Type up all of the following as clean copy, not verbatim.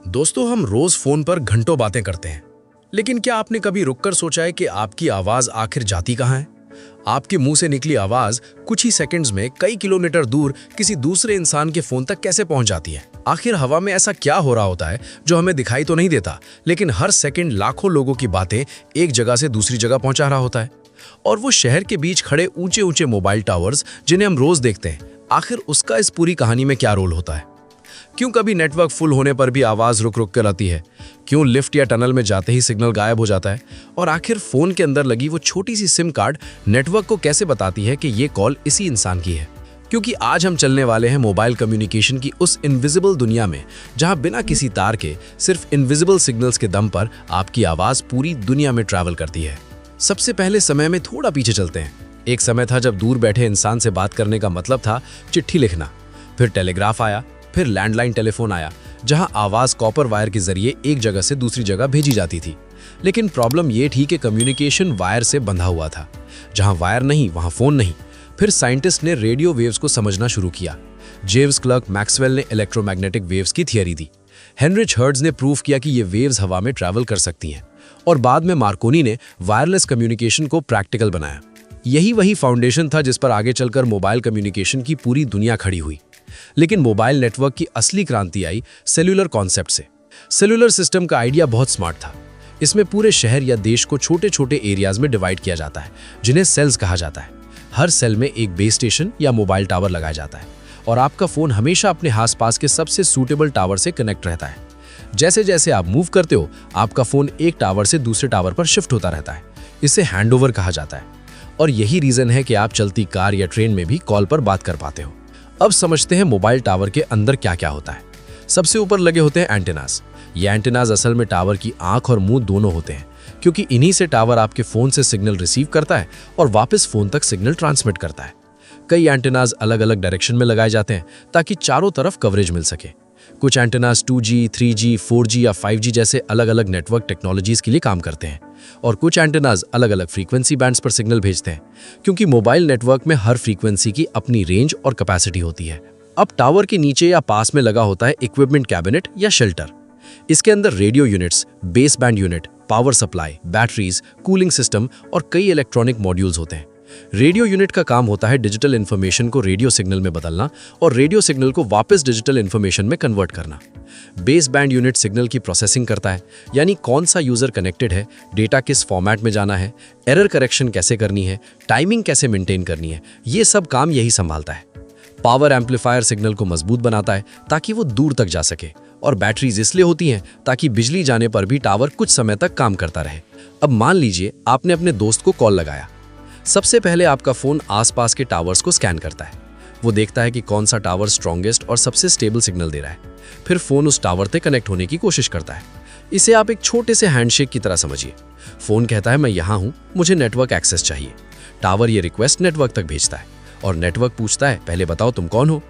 दोस्तों, हम रोज फोन पर घंटों बातें करते हैं, लेकिन क्या आपने कभी रुककर सोचा है कि आपकी आवाज आखिर जाती कहाँ है? आपके मुंह से निकली आवाज कुछ ही सेकंड्स में कई किलोमीटर दूर किसी दूसरे इंसान के फोन तक कैसे पहुंच जाती है? आखिर हवा में ऐसा क्या हो रहा होता है जो हमें दिखाई तो नहीं देता, लेकिन हर सेकंड लाखों लोगों की बातें एक जगह से दूसरी जगह पहुंचा रहा होता है? और वो शहर के बीच खड़े ऊंचे ऊंचे मोबाइल टावर्स जिन्हें हम रोज देखते हैं, आखिर उसका इस पूरी कहानी में क्या रोल होता है? क्यों कभी नेटवर्क फुल होने पर भी आवाज रुक रुक कर आती है? क्यों लिफ्ट या टनल में जाते ही सिग्नल गायब हो जाता है? और आखिर फोन के अंदर लगी वो छोटी सी सिम कार्ड नेटवर्क को कैसे बताती है कि ये कॉल इसी इंसान की है? क्योंकि आज हम चलने वाले हैं मोबाइल कम्युनिकेशन की उस इनविजिबल दुनिया में, जहां बिना किसी तार के सिर्फ इनविजिबल सिग्नल्स के दम पर आपकी आवाज पूरी दुनिया में ट्रैवल करती है। सबसे पहले समय में थोड़ा पीछे चलते हैं। एक समय था जब दूर बैठे इंसान से बात करने का मतलब था चिट्ठी लिखना। फिर टेलीग्राफ आया, फिर लैंडलाइन टेलीफोन आया, जहां आवाज कॉपर वायर के जरिए एक जगह से दूसरी जगह भेजी जाती थी। लेकिन प्रॉब्लम यह थी कि कम्युनिकेशन वायर से बंधा हुआ था। जहां वायर नहीं वहां फोन नहीं। फिर साइंटिस्ट ने रेडियो वेव्स को समझना शुरू किया। जेम्स क्लर्क मैक्सवेल ने इलेक्ट्रोमैग्नेटिक वेव्स की थियरी दी। हेनरिच हर्ट्ज ने प्रूव किया कि ये वेव्स हवा में ट्रैवल कर सकती हैं। और बाद में मार्कोनी ने वायरलेस कम्युनिकेशन को प्रैक्टिकल बनाया। यही वही फाउंडेशन था जिस पर आगे चलकर मोबाइल कम्युनिकेशन की पूरी दुनिया खड़ी हुई। लेकिन मोबाइल नेटवर्क की असली क्रांति आई सेल्यूलर कॉन्सेप्ट से। सेल्यूलर सिस्टम का आइडिया बहुत स्मार्ट था। इसमें पूरे शहर या देश को छोटे छोटे एरियाज में डिवाइड किया जाता है, जिन्हें सेल्स कहा जाता है। हर सेल में एक बेस स्टेशन या मोबाइल टावर लगाया जाता है और आपका फोन हमेशा अपने आसपास के सबसे सूटेबल टावर से कनेक्ट रहता है। जैसे जैसे आप मूव करते हो, आपका फोन एक टावर से दूसरे टावर पर शिफ्ट होता रहता है। इसे हैंडओवर कहा जाता है। और यही रीजन है कि आप चलती कार या ट्रेन में भी कॉल पर बात कर पाते हो। अब समझते हैं मोबाइल टावर के अंदर क्या क्या होता है। सबसे ऊपर लगे होते हैं एंटेनास। ये एंटेनास असल में टावर की आंख और मुंह दोनों होते हैं, क्योंकि इन्हीं से टावर आपके फोन से सिग्नल रिसीव करता है और वापस फोन तक सिग्नल ट्रांसमिट करता है। कई एंटेनास अलग अलग डायरेक्शन में लगाए जाते हैं ताकि चारों तरफ कवरेज मिल सके। कुछ एंटेनास 2G, 3G, 4G या 5G जैसे अलग अलग नेटवर्क टेक्नोलॉजीज के लिए काम करते हैं। और कुछ एंटेनास अलग अलग फ्रीक्वेंसी बैंड्स पर सिग्नल भेजते हैं, क्योंकि मोबाइल नेटवर्क में हर फ्रीक्वेंसी की अपनी रेंज और कैपेसिटी होती है। अब टावर के नीचे या पास में लगा होता है इक्विपमेंट कैबिनेट या शेल्टर। इसके अंदर radio units, base band unit, power supply, batteries, cooling system और कई इलेक्ट्रॉनिक मॉड्यूल्स होते हैं। रेडियो यूनिट का काम होता है डिजिटल इन्फॉर्मेशन को रेडियो सिग्नल में बदलना और रेडियो सिग्नल को वापस डिजिटल इन्फॉर्मेशन में कन्वर्ट करना। बेस बैंड यूनिट सिग्नल की प्रोसेसिंग करता है, यानी कौन सा यूजर कनेक्टेड है, डेटा किस फॉर्मेट में जाना है, एरर करेक्शन कैसे करनी है, टाइमिंग कैसे मेंटेन करनी है, ये सब काम यही संभालता है। पावर एम्पलीफायर सिग्नल को मजबूत बनाता है ताकि वो दूर तक जा सके। और बैटरीज इसलिए होती हैं ताकि बिजली जाने पर भी टावर कुछ समय तक काम करता रहे। अब मान लीजिए आपने अपने दोस्त को कॉल लगाया। सबसे पहले आपका फोन आसपास के टावर्स को स्कैन करता है। वो देखता है कि कौन सा टावर स्ट्रॉन्गेस्ट और सबसे स्टेबल सिग्नल दे रहा है। फिर फोन उस टावर से कनेक्ट होने की कोशिश करता है। इसे आप एक छोटे से हैंडशेक की तरह समझिए। फोन कहता है मैं यहाँ हूँ, मुझे नेटवर्क एक्सेस चाहिए। टावर ये रिक्वेस्ट नेटवर्क तक भेजता है और नेटवर्क पूछता है पहले बताओ तुम कौन हो।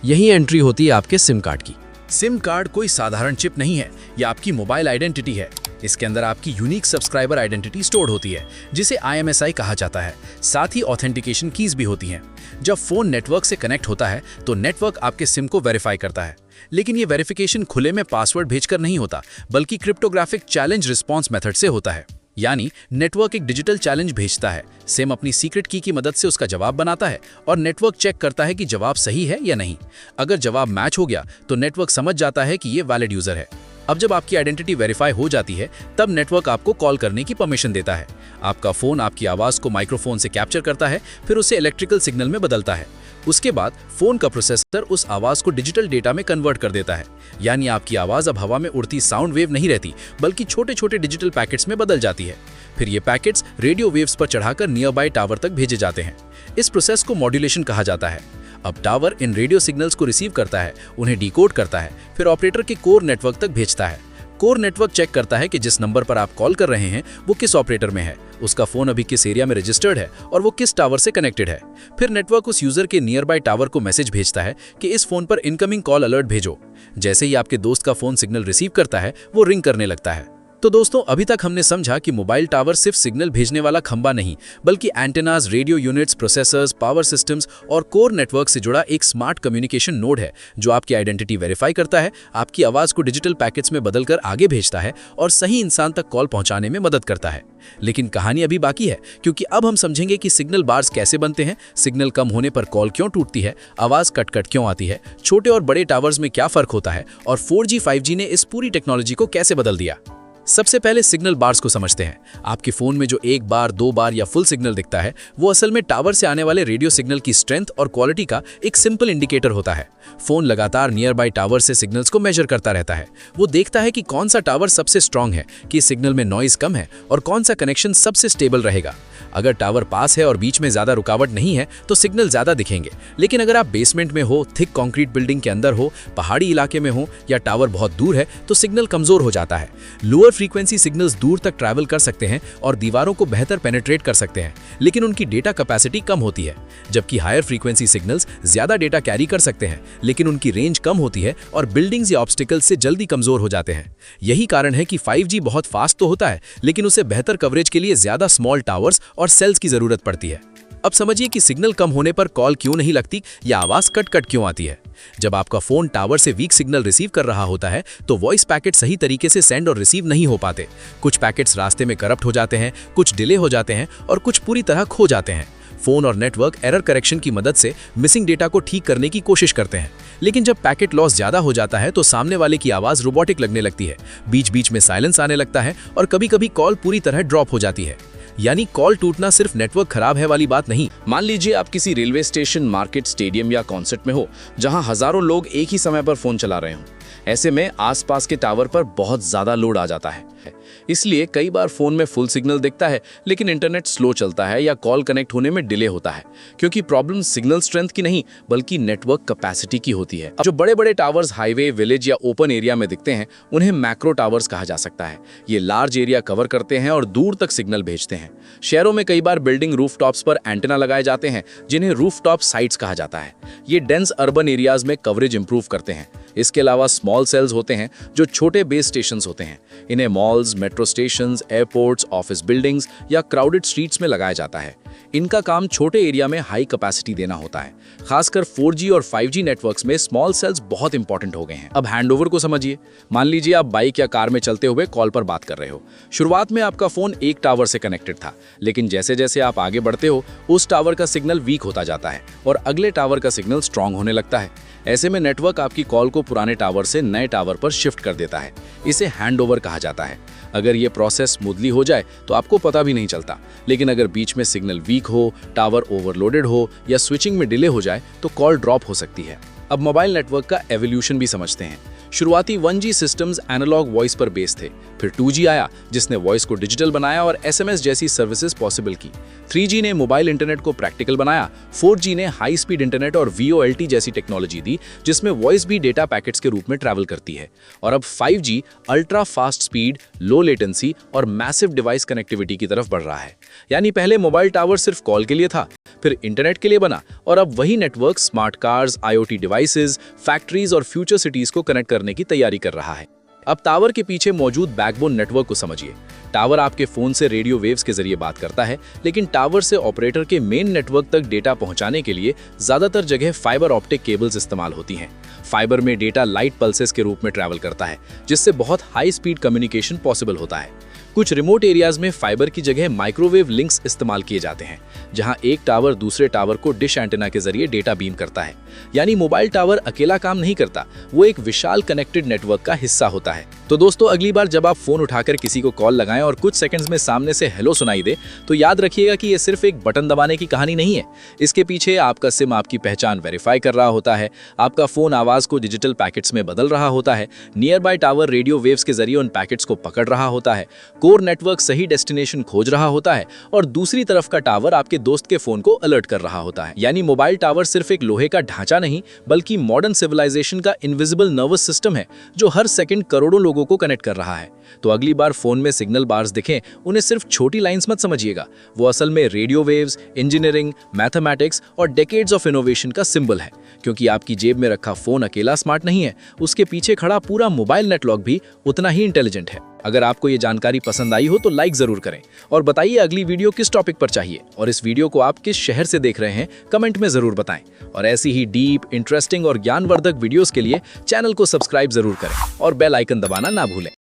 यही एंट्री होती है आपके सिम कार्ड की। सिम कार्ड कोई साधारण चिप नहीं है, यह आपकी मोबाइल आइडेंटिटी है। इसके अंदर आपकी यूनिक सब्सक्राइबर आइडेंटिटी स्टोर्ड होती है, जिसे IMSI कहा जाता है। साथ ही ऑथेंटिकेशन कीज भी होती हैं। जब फोन नेटवर्क से कनेक्ट होता है तो नेटवर्क आपके सिम को वेरीफाई करता है। लेकिन ये वेरिफिकेशन खुले में पासवर्ड भेजकर नहीं होता, बल्कि क्रिप्टोग्राफिक चैलेंज रिस्पॉन्स मेथड से होता है। यानी नेटवर्क एक डिजिटल चैलेंज भेजता है, सिम अपनी सीक्रेट की मदद से उसका जवाब बनाता है और नेटवर्क चेक करता है कि जवाब सही है या नहीं। अगर जवाब मैच हो गया तो नेटवर्क समझ जाता है कि ये वैलिड यूजर है। अब जब आपकी आइडेंटिटी वेरीफाई हो जाती है, तब नेटवर्क आपको कॉल करने की परमिशन देता है। आपका फोन आपकी आवाज को माइक्रोफोन से कैप्चर करता है, फिर उसे इलेक्ट्रिकल सिग्नल में बदलता है। उसके बाद फोन का प्रोसेसर उस आवाज को डिजिटल डेटा में कन्वर्ट कर देता है। यानी आपकी आवाज अब हवा में उड़ती साउंड वेव नहीं रहती, बल्कि छोटे छोटे डिजिटल पैकेट्स में बदल जाती है। फिर ये पैकेट्स रेडियो वेव्स पर चढ़ाकर नियर बाय टावर तक भेजे जाते हैं। इस प्रोसेस को मॉड्यूलेशन कहा जाता है। अब टावर इन रेडियो सिग्नल्स को रिसीव करता है, उन्हें डिकोड करता है, फिर ऑपरेटर के कोर नेटवर्क तक भेजता है। कोर नेटवर्क चेक करता है कि जिस नंबर पर आप कॉल कर रहे हैं वो किस ऑपरेटर में है, उसका फोन अभी किस एरिया में रजिस्टर्ड है और वो किस टावर से कनेक्टेड है। फिर नेटवर्क उस यूजर के नियर बाय टावर को मैसेज भेजता है कि इस फोन पर इनकमिंग कॉल अलर्ट भेजो। जैसे ही आपके दोस्त का फोन सिग्नल रिसीव करता है, वो रिंग करने लगता है। तो दोस्तों, अभी तक हमने समझा कि मोबाइल टावर सिर्फ सिग्नल भेजने वाला खंबा नहीं, बल्कि antennas, radio units, processors, power systems और कोर नेटवर्क से जुड़ा एक स्मार्ट कम्युनिकेशन नोड है, जो आपकी आइडेंटिटी वेरीफाई करता है, आपकी आवाज़ को डिजिटल पैकेट्स में बदलकर आगे भेजता है और सही इंसान तक कॉल पहुंचाने में मदद करता है। लेकिन कहानी अभी बाकी है, क्योंकि अब हम समझेंगे कि सिग्नल बार्स कैसे बनते हैं, सिग्नल कम होने पर कॉल क्यों टूटती है, आवाज़ कट-कट क्यों आती है, छोटे और बड़े टावर्स में क्या फ़र्क होता है और 4G 5G ने इस पूरी टेक्नोलॉजी को कैसे बदल दिया। सबसे पहले सिग्नल बार्स को समझते हैं। आपके फोन में जो एक बार, दो बार या फुल सिग्नल दिखता है, वो असल में टावर से आने वाले रेडियो सिग्नल की स्ट्रेंथ और क्वालिटी का एक सिंपल इंडिकेटर होता है। फोन लगातार नियर बाय टावर से सिग्नल्स को मेजर करता रहता है। वो देखता है कि कौन सा टावर सबसे स्ट्रांग है, कि सिग्नल में नॉइज कम है और कौन सा कनेक्शन सबसे स्टेबल रहेगा। अगर टावर पास है और बीच में ज्यादा रुकावट नहीं है तो सिग्नल ज्यादा दिखेंगे, लेकिन अगर आप बेसमेंट में हो, थिक कंक्रीट बिल्डिंग के अंदर हो, पहाड़ी इलाके में हो या टावर बहुत दूर है तो सिग्नल कमजोर हो जाता है। लोअर फ्रीक्वेंसी सिग्नल्स दूर तक ट्रैवल कर सकते हैं और दीवारों को बेहतर पेनिट्रेट कर सकते हैं, लेकिन उनकी डेटा कैपेसिटी कम होती है। जबकि हायर फ्रीक्वेंसी सिग्नल्स ज्यादा डेटा कैरी कर सकते हैं, लेकिन उनकी रेंज कम होती है और बिल्डिंग्स या ऑब्स्टिकल्स से जल्दी कमजोर हो जाते हैं। यही कारण है कि 5G बहुत फास्ट तो होता है, लेकिन उसे बेहतर कवरेज के लिए ज्यादा स्मॉल टावर्स और सेल्स की जरूरत पड़ती है। अब समझिए कि सिग्नल कम होने पर कॉल क्यों नहीं लगती या आवाज कट-कट क्यों आती है। जब आपका फोन टावर से वीक सिग्नल रिसीव कर रहा होता है तो वॉइस पैकेट सही तरीके से सेंड और रिसीव नहीं हो पाते। कुछ पैकेट्स रास्ते में करप्ट हो जाते हैं, कुछ डिले हो जाते हैं और कुछ पूरी तरह खो जाते हैं। फोन और नेटवर्क एरर करेक्शन की मदद से मिसिंग डेटा को ठीक करने की कोशिश करते हैं, लेकिन जब पैकेट लॉस ज्यादा हो जाता है तो सामने वाले की आवाज रोबोटिक लगने लगती है, बीच बीच में साइलेंस आने लगता है और कभी-कभी कॉल पूरी तरह ड्रॉप हो जाती है। यानी कॉल टूटना सिर्फ नेटवर्क खराब है वाली बात नहीं। मान लीजिए आप किसी रेलवे स्टेशन, मार्केट, स्टेडियम या कॉन्सर्ट में हो, जहां हजारों लोग एक ही समय पर फोन चला रहे हों। ऐसे में आसपास के टावर पर बहुत ज्यादा लोड आ जाता है, इसलिए कई बार फोन में फुल सिग्नल दिखता है लेकिन इंटरनेट स्लो चलता है या कॉल कनेक्ट होने में डिले होता है, क्योंकि प्रॉब्लम सिग्नल स्ट्रेंथ की नहीं बल्कि नेटवर्क कैपेसिटी की होती है। जो बड़े बड़े टावर्स हाईवे, विलेज या ओपन एरिया में दिखते हैं उन्हें मैक्रो टावर्स कहा जा सकता है। ये लार्ज एरिया कवर करते हैं और दूर तक सिग्नल भेजते हैं। शहरों में कई बार बिल्डिंग रूफटॉप्स पर एंटेना लगाए जाते हैं, जिन्हें रूफटॉप साइट्स कहा जाता है। ये डेंस अर्बन एरियाज में कवरेज इंप्रूव करते हैं। इसके अलावा स्मॉल सेल्स होते हैं जो छोटे बेस स्टेशंस होते हैं। इन्हें malls, metro stations, airports, office buildings या क्राउडेड स्ट्रीट्स में लगाया जाता है। इनका काम छोटे एरिया में हाई कैपेसिटी देना होता है। खासकर 4G और 5G नेटवर्क्स में स्मॉल सेल्स बहुत इंपॉर्टेंट हो गए हैं। अब हैंडओवर को समझिए। मान लीजिए आप बाइक या कार में चलते हुए कॉल पर बात कर रहे हो। शुरुआत में आपका फोन एक टावर से कनेक्टेड था, लेकिन जैसे जैसे आप आगे बढ़ते हो उस टावर का सिग्नल वीक होता जाता है और अगले टावर का सिग्नल स्ट्रांग होने लगता है। ऐसे में नेटवर्क आपकी कॉल को पुराने टावर से नए टावर पर शिफ्ट कर देता है। इसे हैंडओवर कहा जाता है। अगर ये प्रोसेस स्मूथली हो जाए तो आपको पता भी नहीं चलता, लेकिन अगर बीच में सिग्नल वीक हो, टावर ओवरलोडेड हो या स्विचिंग में डिले हो जाए तो कॉल ड्रॉप हो सकती है। अब मोबाइल नेटवर्क का एवोल्यूशन भी समझते हैं। शुरुआती 1G सिस्टम्स एनालॉग वॉइस पर बेस थे, फिर 2G आया जिसने वॉइस को डिजिटल बनाया और SMS जैसी सर्विसेज पॉसिबल की। 3G ने मोबाइल इंटरनेट को प्रैक्टिकल बनाया। 4G ने हाई स्पीड इंटरनेट और VoLT जैसी टेक्नोलॉजी दी, जिसमें वॉइस भी डेटा पैकेट्स के रूप में ट्रैवल करती है। और अब 5G ultra fast speed, low latency और मैसिव डिवाइस कनेक्टिविटी की तरफ बढ़ रहा है। यानी पहले मोबाइल टावर सिर्फ कॉल के लिए था, फिर इंटरनेट के लिए बना और अब वही network smart cars, IoT devices, factories और फ्यूचर सिटीज को कनेक्ट करने की तैयारी कर रहा है। अब टावर के पीछे मौजूद बैकबोन नेटवर्क को समझिए। टावर आपके फोन से रेडियो वेव्स के जरिए बात करता है, लेकिन टावर से ऑपरेटर के मेन नेटवर्क तक डेटा पहुंचाने के लिए ज्यादातर जगह फाइबर ऑप्टिक केबल्स इस्तेमाल होती हैं। फाइबर में डेटा लाइट पल्सेस के रूप में ट्रैवल करता है, जिससे बहुत हाई स्पीड कम्युनिकेशन पॉसिबल होता है। कुछ रिमोट एरियाज में फाइबर की जगह माइक्रोवेव लिंक्स इस्तेमाल किए जाते हैं, जहां एक टावर दूसरे टावर को डिश एंटेना के जरिए डेटा बीम करता है। यानी मोबाइल टावर अकेला काम नहीं करता, वो एक विशाल कनेक्टेड नेटवर्क का हिस्सा होता है। तो दोस्तों, अगली बार जब आप फोन उठाकर किसी को कॉल लगाएं और कुछ सेकंड्स में सामने से हेलो सुनाई दे, तो याद रखिएगा कि ये सिर्फ एक बटन दबाने की कहानी नहीं है। इसके पीछे आपका सिम आपकी पहचान वेरीफाई कर रहा होता है, आपका फोन आवाज को डिजिटल पैकेट्स में बदल रहा होता है, near by tower radio waves के जरिए उन पैकेट्स को पकड़ रहा होता है, कोर नेटवर्क सही डेस्टिनेशन खोज रहा होता है और दूसरी तरफ का टावर आपके दोस्त के फोन को अलर्ट कर रहा होता है। यानी मोबाइल टावर सिर्फ एक लोहे का ढांचा नहीं, बल्कि मॉडर्न सिविलाइजेशन का इनविजिबल नर्वस सिस्टम है, जो हर सेकंड करोड़ों लोगों को कनेक्ट कर रहा है। तो अगली बार फोन में सिग्नल बार्स दिखें, उन्हें सिर्फ छोटी लाइंस मत समझिएगा। वो असल में रेडियो वेव्स, इंजीनियरिंग, मैथमेटिक्स और डेकेड्स ऑफ इनोवेशन का सिंबल है। क्योंकि आपकी जेब में रखा फोन अकेला स्मार्ट नहीं है, उसके पीछे खड़ा पूरा मोबाइल नेटवर्क भी उतना ही इंटेलिजेंट है। अगर आपको ये जानकारी पसंद आई हो तो लाइक जरूर करें और बताइए अगली वीडियो किस टॉपिक पर चाहिए, और इस वीडियो को आप किस शहर से देख रहे हैं कमेंट में जरूर बताएं। और ऐसी ही डीप, इंटरेस्टिंग और ज्ञानवर्धक वीडियोस के लिए चैनल को सब्सक्राइब जरूर करें और बेल आइकन दबाना ना भूलें।